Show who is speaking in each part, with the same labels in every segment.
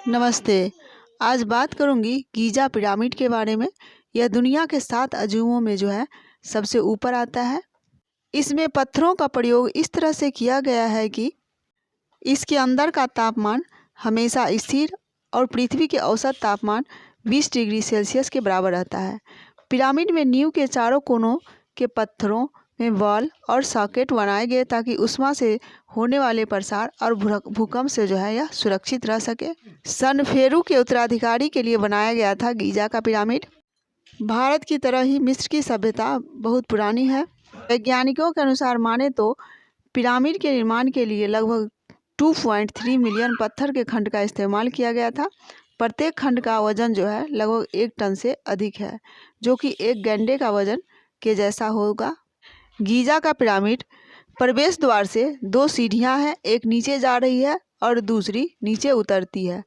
Speaker 1: नमस्ते। आज बात करूंगी गीजा पिरामिड के बारे में। यह दुनिया के 7 अजूबों में जो है सबसे ऊपर आता है। इसमें पत्थरों का प्रयोग इस तरह से किया गया है कि इसके अंदर का तापमान हमेशा स्थिर और पृथ्वी के औसत तापमान 20 डिग्री सेल्सियस के बराबर रहता है। पिरामिड में नींव के चारों कोनों के पत्थरों में बॉल और सॉकेट बनाए गए ताकि उष्मा से होने वाले प्रसार और भूकंप से जो है यह सुरक्षित रह सके। सनफेरू के उत्तराधिकारी के लिए बनाया गया था गीजा का पिरामिड। भारत की तरह ही मिस्र की सभ्यता बहुत पुरानी है। वैज्ञानिकों के अनुसार माने तो पिरामिड के निर्माण के लिए लगभग 2.3 मिलियन पत्थर के खंड का इस्तेमाल किया गया था। प्रत्येक खंड का वजन जो है लगभग 1 टन से अधिक है, जो कि एक गैंडे का वजन के जैसा होगा। गीजा का पिरामिड प्रवेश द्वार से 2 सीढ़ियां हैं, एक नीचे जा रही है और दूसरी नीचे उतरती है।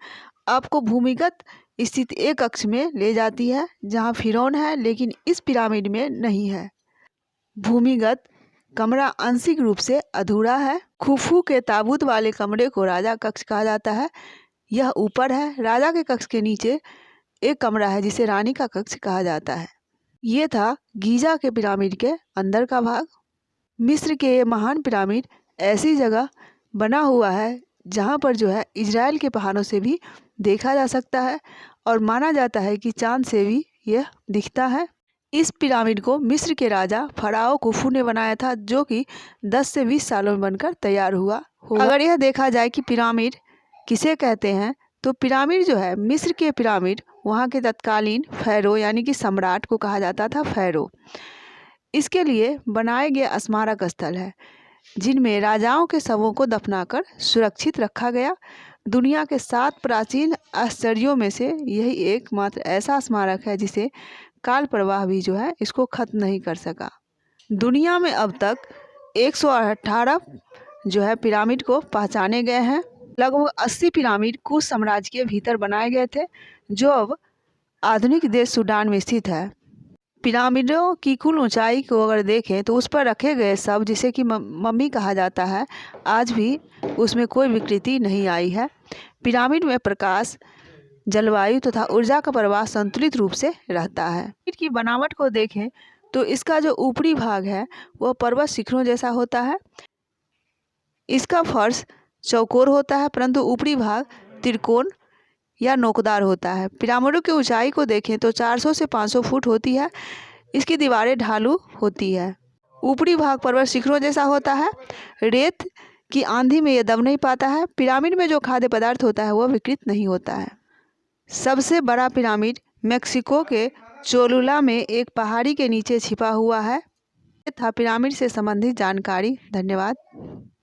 Speaker 1: आपको भूमिगत स्थित एक कक्ष में ले जाती है जहां फिरौन है, लेकिन इस पिरामिड में नहीं है। भूमिगत कमरा आंशिक रूप से अधूरा है। खुफू के ताबूत वाले कमरे को राजा कक्ष कहा जाता है। यह ऊपर है। राजा के कक्ष के नीचे एक कमरा है जिसे रानी का कक्ष कहा जाता है। ये था गीजा के पिरामिड के अंदर का भाग। मिस्र के ये महान पिरामिड ऐसी जगह बना हुआ है जहाँ पर जो है इजराइल के पहाड़ों से भी देखा जा सकता है और माना जाता है कि चांद से भी यह दिखता है। इस पिरामिड को मिस्र के राजा फराओ खुफू ने बनाया था, जो कि 10 से 20 सालों में बनकर तैयार हुआ। अगर यह देखा जाए कि पिरामिड किसे कहते हैं, तो पिरामिड जो है मिस्र के पिरामिड वहाँ के तत्कालीन फैरो यानी कि सम्राट को कहा जाता था फैरो। इसके लिए बनाए गए स्मारक स्थल है जिनमें राजाओं के शवों को दफनाकर सुरक्षित रखा गया। दुनिया के 7 प्राचीन आश्चर्यों में से यही एकमात्र ऐसा स्मारक है जिसे काल प्रवाह भी जो है इसको खत्म नहीं कर सका। दुनिया में अब तक 118 जो है पिरामिड को पहचाने गए हैं। लगभग 80 पिरामिड कुश साम्राज्य के भीतर बनाए गए थे, जो अब आधुनिक देश सूडान में स्थित है। पिरामिडों की कुल ऊंचाई को अगर देखें तो उस पर रखे गए शव, जिसे कि मम्मी कहा जाता है, आज भी उसमें कोई विकृति नहीं आई है। पिरामिड में प्रकाश, जलवायु तथा ऊर्जा का प्रवाह संतुलित रूप से रहता है। पिरामिड की बनावट को देखें तो इसका जो ऊपरी भाग है वह पर्वत शिखरों जैसा होता है। इसका फर्श चौकोर होता है, परंतु ऊपरी भाग त्रिकोण या नोकदार होता है। पिरामिडों की ऊंचाई को देखें तो 400 से 500 फुट होती है। इसकी दीवारें ढालू होती है। ऊपरी भाग पर्वत शिखरों जैसा होता है। रेत की आंधी में यह दब नहीं पाता है। पिरामिड में जो खाद्य पदार्थ होता है वह विकृत नहीं होता है। सबसे बड़ा पिरामिड मेक्सिको के चोलुला में एक पहाड़ी के नीचे छिपा हुआ है। यह था पिरामिड से संबंधित जानकारी। धन्यवाद।